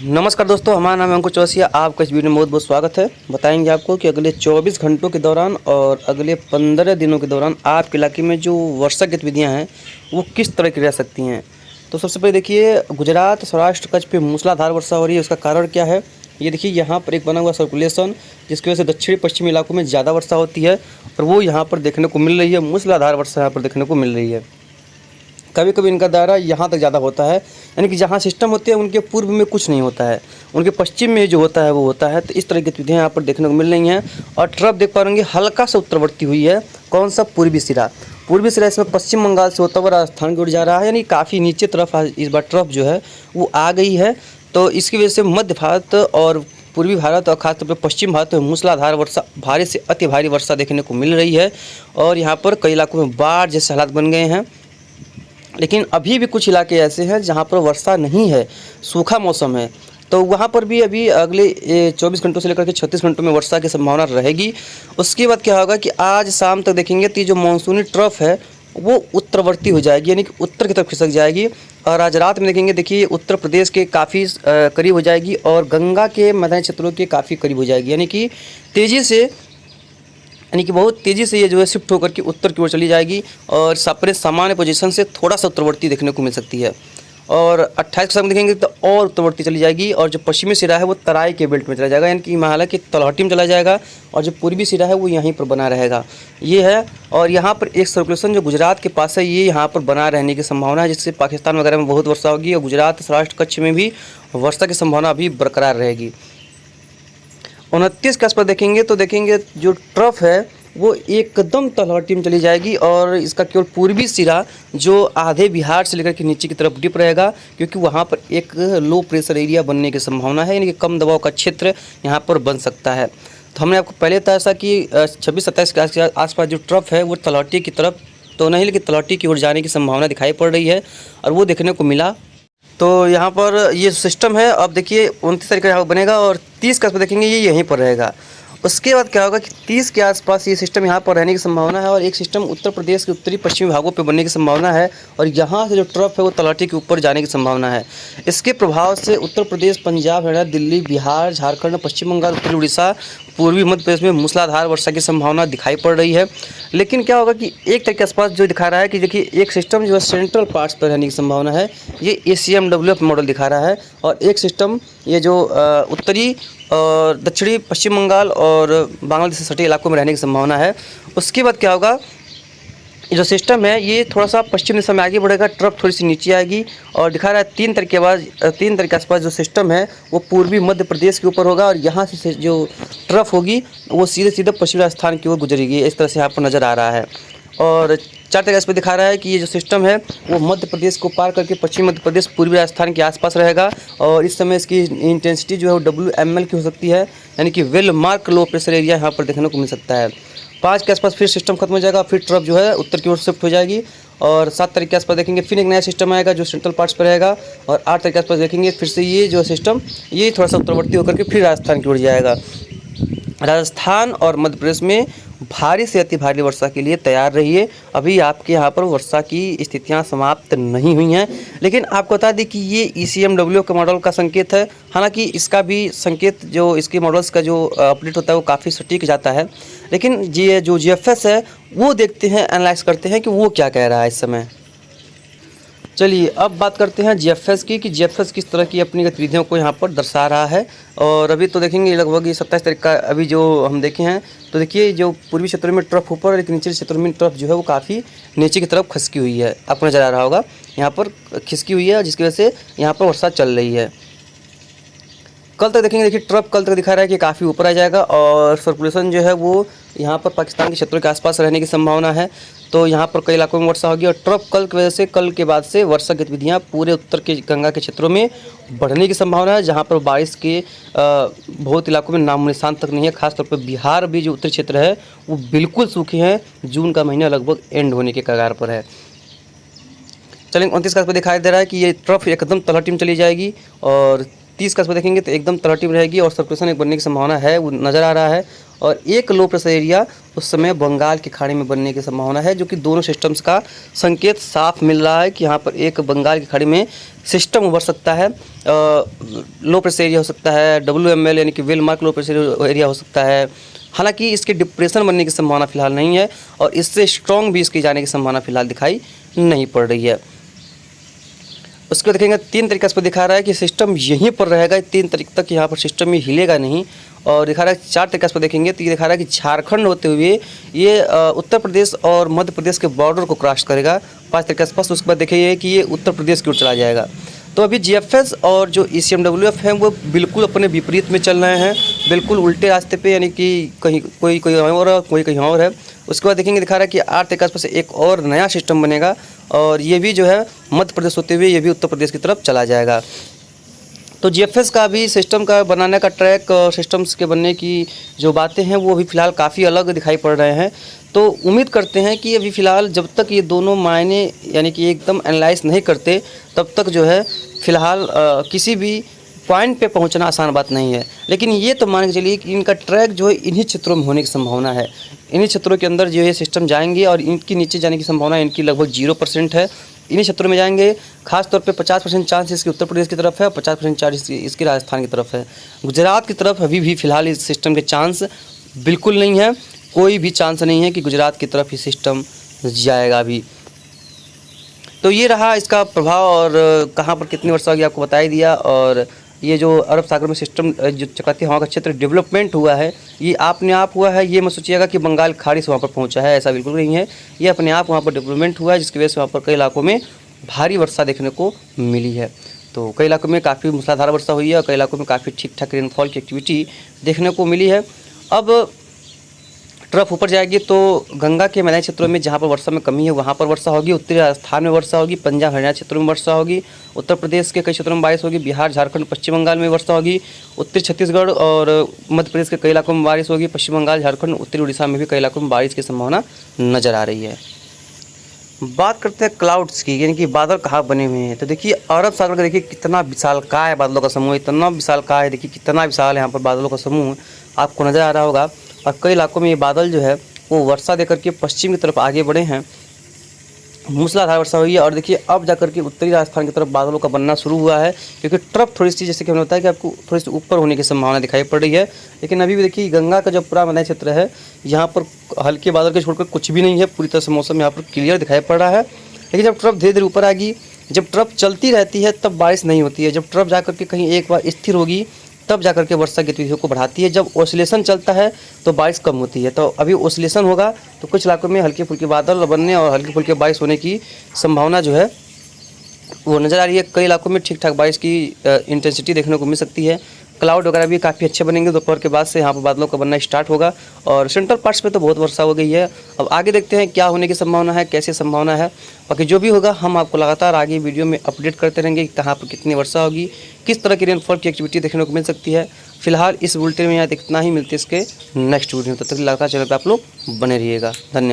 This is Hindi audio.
नमस्कार दोस्तों, हमारा नाम है अंकुर चौरसिया। आपका इस वीडियो में बहुत बहुत स्वागत है। बताएंगे आपको कि अगले 24 घंटों के दौरान और अगले 15 दिनों के दौरान आपके इलाके में जो वर्षा गतिविधियां हैं वो किस तरह की रह सकती हैं। तो सबसे पहले देखिए, गुजरात, सौराष्ट्र, कच्छ पे मूसलाधार वर्षा हो रही है। उसका कारण क्या है? ये देखिए, यहाँ पर एक बना हुआ सर्कुलेशन, जिसकी वजह से दक्षिणी पश्चिमी इलाकों में ज़्यादा वर्षा होती है और वो यहाँ पर देखने को मिल रही है। मूसलाधार वर्षा यहाँ पर देखने को मिल रही है। कभी कभी इनका दायरा यहाँ तक ज़्यादा होता है, यानी कि जहाँ सिस्टम होते हैं उनके पूर्व में कुछ नहीं होता है, उनके पश्चिम में जो होता है वो होता है। तो इस तरह की गतिविधियाँ यहाँ पर देखने को मिल रही हैं। और ट्रफ देख पा रहे हल्का सा उत्तरवर्ती हुई है। कौन सा? पूर्वी सिरा। पूर्वी सिरा इसमें पश्चिम बंगाल से होता हुआ राजस्थान की ओर जा रहा है, यानी काफ़ी नीचे तरफ इस बार ट्रफ जो है वो आ गई है। तो इसकी वजह से मध्य भारत और पूर्वी भारत और खासतौर पर पश्चिम भारत में मूसलाधार वर्षा, भारी से अति भारी वर्षा देखने को मिल रही है। और यहाँ पर कई इलाकों में बाढ़ जैसे हालात बन गए हैं। लेकिन अभी भी कुछ इलाके ऐसे हैं जहाँ पर वर्षा नहीं है, सूखा मौसम है। तो वहाँ पर भी अभी अगले 24 घंटों से लेकर के 36 घंटों में वर्षा की संभावना रहेगी। उसके बाद क्या होगा कि आज शाम तक देखेंगे तो जो मानसूनी ट्रफ है वो उत्तरवर्ती हो जाएगी, यानी कि उत्तर की तरफ खिसक जाएगी। और आज रात में देखेंगे, देखिए उत्तर प्रदेश के काफ़ी करीब हो जाएगी और गंगा के मैदानी क्षेत्रों के काफ़ी करीब हो जाएगी, यानी कि बहुत तेज़ी से ये जो है शिफ्ट होकर के उत्तर की ओर चली जाएगी और अपने सामान्य पोजीशन से थोड़ा सा उत्तरवर्ती देखने को मिल सकती है। और 28 के समय देखेंगे तो और उत्तरवर्ती चली जाएगी और जो पश्चिमी सिरा है वो तराई के बेल्ट में चला जाएगा, यानी कि हिमालय की तलहटी में चला जाएगा। और जो पूर्वी सिरा है वो यहीं पर बना रहेगा, ये है। और यहाँ पर एक सर्कुलेशन जो गुजरात के पास है, ये यहाँ पर बना रहने की संभावना है, जिससे पाकिस्तान वगैरह में बहुत वर्षा होगी और गुजरात, सौराष्ट्र, कच्छ में भी वर्षा की संभावना अभी बरकरार रहेगी। 29 के आसपास देखेंगे तो देखेंगे जो ट्रफ है वो एकदम तलहटी में चली जाएगी और इसका केवल पूर्वी सिरा जो आधे बिहार से लेकर के नीचे की तरफ डिप रहेगा, क्योंकि वहाँ पर एक लो प्रेशर एरिया बनने की संभावना है, यानी कि कम दबाव का क्षेत्र यहाँ पर बन सकता है। तो हमने आपको पहले बताया था कि 26-27 के आसपास जो ट्रफ है वो तलहटी की तरफ तो नहीं, लेकिन तलहटी की ओर जाने की संभावना दिखाई पड़ रही है और वो देखने को मिला। तो यहाँ पर ये सिस्टम है। अब देखिए 29 तारीख का यहाँ बनेगा और 30 का देखेंगे ये यहीं पर रहेगा। उसके बाद क्या होगा कि 30 के आसपास ये सिस्टम यहाँ पर रहने की संभावना है और एक सिस्टम उत्तर प्रदेश के उत्तरी पश्चिमी भागों पे बनने की संभावना है और यहाँ से जो ट्रफ है वो तलहटी के ऊपर जाने की संभावना है। इसके प्रभाव से उत्तर प्रदेश, पंजाब, हरियाणा, दिल्ली, बिहार, झारखंड, पश्चिम बंगाल, उत्तरी उड़ीसा, पूर्वी मध्य प्रदेश में मूसलाधार वर्षा की संभावना दिखाई पड़ रही है। लेकिन क्या होगा कि एक तारीख के आसपास जो दिखा रहा है कि देखिए एक सिस्टम जो है सेंट्रल पार्ट्स पर रहने की संभावना है, ये ACMWF मॉडल दिखा रहा है। और एक सिस्टम ये जो उत्तरी और दक्षिणी पश्चिम बंगाल और बांग्लादेश से सटे इलाकों में रहने की संभावना है। उसके बाद क्या होगा, जो सिस्टम है ये थोड़ा सा पश्चिम दिशा में आगे बढ़ेगा, ट्रफ थोड़ी सी नीचे आएगी और दिखा रहा है 3 तारीख के आसपास जो सिस्टम है वो पूर्वी मध्य प्रदेश के ऊपर होगा और यहाँ से जो ट्रफ होगी वो सीधे सीधे पश्चिमी राजस्थान की ओर गुजरेगी। इस तरह से यहाँ पर नज़र आ रहा है। और 4 तारीख पर दिखा रहा है कि ये जो सिस्टम है वो मध्य प्रदेश को पार करके पश्चिमी मध्य प्रदेश, पूर्वी राजस्थान के आसपास रहेगा और इस समय इसकी इंटेंसिटी जो है वो WML की हो सकती है, यानी कि well mark low pressure area यहाँ पर देखने को मिल सकता है। 5 के आसपास फिर सिस्टम खत्म हो जाएगा, फिर ट्रफ जो है उत्तर की ओर शिफ्ट हो जाएगी। और 7 तारीख के आसपास देखेंगे फिर एक नया सिस्टम आएगा जो सेंट्रल पार्ट्स पर रहेगा। और 8 तारीख के आसपास देखेंगे फिर से ये जो सिस्टम ये थोड़ा सा उत्तरवर्ती होकर के फिर राजस्थान की ओर जाएगा। राजस्थान और मध्य प्रदेश में भारी से अति भारी वर्षा के लिए तैयार रहिए। अभी आपके यहाँ पर वर्षा की स्थितियाँ समाप्त नहीं हुई हैं, लेकिन आपको बता दें कि ये ECMWF के मॉडल का संकेत है। हालांकि इसका भी संकेत जो इसके मॉडल्स का जो अपडेट होता है वो काफ़ी सटीक जाता है, लेकिन ये जो GFS है वो देखते हैं, एनालाइज करते हैं कि वो क्या कह रहा है इस समय। चलिए अब बात करते हैं GFS की, कि GFS किस तरह की अपनी गतिविधियों को यहाँ पर दर्शा रहा है। और अभी तो देखेंगे लगभग ये 27 तारीख का अभी जो हम देखे हैं, तो देखिए जो पूर्वी क्षेत्रों में ट्रफ ऊपर और एक नीचे क्षेत्रों में ट्रफ जो है वो काफ़ी नीचे की तरफ खिसकी हुई है। आपको नज़र आ रहा होगा यहाँ पर खिसकी हुई है, जिसकी वजह से यहाँ पर वर्षा चल रही है। कल तक देखेंगे, देखिए ट्रफ कल तक दिखा रहा है कि काफ़ी ऊपर आ जाएगा और सर्कुलेशन जो है वो यहाँ पर पाकिस्तान के क्षेत्रों के आसपास रहने की संभावना है। तो यहाँ पर कई इलाकों में वर्षा होगी और ट्रफ कल की वजह से कल के बाद से वर्षा गतिविधियाँ पूरे उत्तर के गंगा के क्षेत्रों में बढ़ने की संभावना है, जहाँ पर बारिश के बहुत इलाकों में नामो निशान तक नहीं है। खासतौर पर बिहार भी जो उत्तरी क्षेत्र है वो बिल्कुल सूखे हैं। जून का महीना लगभग एंड होने के कगार पर है। चलेंगे 29 का दिखाई दे रहा है कि ये ट्रफ एकदम तलहटी में चली जाएगी और 30 का देखेंगे तो एकदम तलहटी में रहेगी और सर्कुलेशन एक बनने की संभावना है, वो नज़र आ रहा है। और एक लो प्रेशर एरिया उस समय बंगाल की खाड़ी में बनने की संभावना है, जो कि दोनों सिस्टम्स का संकेत साफ मिल रहा है कि यहाँ पर एक बंगाल की खाड़ी में सिस्टम उभर सकता है। लो प्रेशर एरिया हो सकता है, WML यानी कि well mark low pressure area हो सकता है। हालांकि इसके डिप्रेशन बनने की संभावना फिलहाल नहीं है और इससे स्ट्रॉन्ग भी इसकी जाने की संभावना फिलहाल दिखाई नहीं पड़ रही है। उसके बाद देखेंगे 3 तरीके से दिखा रहा है कि सिस्टम यहीं पर रहेगा, 3 तारीख तक यहाँ पर सिस्टम ये हिलेगा नहीं। और दिखा रहा है 4 तरीके से देखेंगे तो ये दिखा रहा है कि झारखंड होते हुए ये उत्तर प्रदेश और मध्य प्रदेश के बॉर्डर को क्रॉस करेगा 5 तरीके से। उसके बाद देखिए कि ये उत्तर प्रदेश की ओर चला जाएगा। तो अभी GFS और जो ECMWF हैं वो बिल्कुल अपने विपरीत में चल रहे हैं, बिल्कुल उल्टे रास्ते पे, यानी कि कहीं कोई और है, कोई कहीं और है। उसके बाद देखेंगे दिखा रहा है कि 8 तरीके के आसपास एक और नया सिस्टम बनेगा और ये भी जो है मध्य प्रदेश होते हुए ये भी उत्तर प्रदेश की तरफ चला जाएगा। तो GFS का भी सिस्टम का बनाने का ट्रैक और सिस्टम्स के बनने की जो बातें हैं वो अभी फ़िलहाल काफ़ी अलग दिखाई पड़ रहे हैं। तो उम्मीद करते हैं कि अभी फ़िलहाल जब तक ये दोनों मायने यानी कि एकदम एनालाइज नहीं करते तब तक जो है फ़िलहाल किसी भी पॉइंट पे पहुंचना आसान बात नहीं है। लेकिन ये तो मान के चलिए कि इनका ट्रैक जो है इन्हीं क्षेत्रों में होने की संभावना है। इन्हीं क्षेत्रों के अंदर जो है सिस्टम जाएंगे और इनकी नीचे जाने की संभावना इनकी लगभग 0% है। इन्हीं क्षेत्रों में जाएंगे, खास तौर पे 50% चांस इसके उत्तर प्रदेश की तरफ है और 50% चांस इसकी राजस्थान की तरफ है। गुजरात की तरफ अभी भी फ़िलहाल इस सिस्टम के चांस बिल्कुल नहीं है, कोई भी चांस नहीं है कि गुजरात की तरफ ये सिस्टम जाएगा अभी। तो ये रहा इसका प्रभाव और कहाँ पर कितनी वर्षा होगी आपको बता ही दिया। और ये जो अरब सागर में सिस्टम जो चक्रवाती हवा का क्षेत्र डेवलपमेंट हुआ है ये अपने आप हुआ है, ये मत सोचिएगा कि बंगाल खाड़ी से वहाँ पर पहुँचा है, ऐसा बिल्कुल नहीं है। ये अपने आप वहाँ पर डेवलपमेंट हुआ है जिसकी वजह से वहाँ पर कई इलाकों में भारी वर्षा देखने को मिली है। तो कई इलाकों में काफ़ी मूसलाधार वर्षा हुई है और कई इलाकों में काफ़ी ठीक ठाक रेनफॉल की एक्टिविटी देखने को मिली है। अब ट्रफ ऊपर जाएगी तो गंगा के मैदानी क्षेत्रों में जहाँ पर वर्षा में कमी है वहाँ पर वर्षा होगी, उत्तरी राजस्थान में वर्षा होगी, पंजाब हरियाणा क्षेत्रों में वर्षा होगी, उत्तर प्रदेश के कई क्षेत्रों में बारिश होगी, बिहार झारखंड पश्चिम बंगाल में वर्षा होगी, उत्तरी छत्तीसगढ़ और मध्य प्रदेश के कई इलाकों में बारिश होगी, पश्चिम बंगाल झारखंड उत्तरी उड़ीसा में भी कई इलाकों में बारिश की संभावना नज़र आ रही है। बात करते हैं क्लाउड्स की, यानी कि बादल कहाँ बने हुए हैं। तो देखिए अरब सागर का देखिए कितना विशालकाय है बादलों का समूह, इतना विशालकाय है, देखिए कितना विशाल है यहाँ पर बादलों का समूह आपको नज़र आ रहा होगा। और कई इलाकों में ये बादल जो है वो वर्षा देकर के पश्चिम की तरफ आगे बढ़े हैं, मूसलाधार वर्षा हुई है। और देखिए अब जाकर के उत्तरी राजस्थान की तरफ बादलों का बनना शुरू हुआ है, क्योंकि ट्रफ थोड़ी सी जैसे कि हमने बताया कि आपको थोड़ी सी ऊपर होने की संभावना दिखाई पड़ रही है। लेकिन अभी भी देखिए गंगा का जो पूरा मैदानी क्षेत्र है यहाँ पर हल्के बादल के छोड़कर कुछ भी नहीं है, पूरी तरह से मौसम यहाँ पर क्लियर दिखाई पड़ रहा है। लेकिन जब ट्रफ धीरे धीरे ऊपर आएगी, जब ट्रफ चलती रहती है तब बारिश नहीं होती है, जब ट्रफ जाकर के कहीं एक बार स्थिर होगी तब जाकर के वर्षा गतिविधियों को बढ़ाती है। जब ओसिलेशन चलता है तो बारिश कम होती है। तो अभी ओसिलेशन होगा तो कुछ इलाकों में हल्के फुल्के बादल बनने और हल्के फुल्के बारिश होने की संभावना जो है वो नज़र आ रही है। कई इलाकों में ठीक ठाक बारिश की इंटेंसिटी देखने को मिल सकती है। क्लाउड वगैरह भी काफ़ी अच्छे बनेंगे, दोपहर के बाद से यहाँ पर बादलों का बनना स्टार्ट होगा। और सेंट्रल पार्ट्स पे तो बहुत वर्षा हो गई है। अब आगे देखते हैं क्या होने की संभावना है, कैसे संभावना है। बाकी जो भी होगा हम आपको लगातार आगे वीडियो में अपडेट करते रहेंगे कि कहाँ पर कितनी वर्षा होगी, किस तरह की रेनफॉल की एक्टिविटी देखने को मिल सकती है। फिलहाल इस बुलेटिन में यहाँ इतना ही, मिलते इसके नेक्स्ट वीडियो। तब तक लगातार चैनल पर आप लोग बने रहिएगा। धन्यवाद।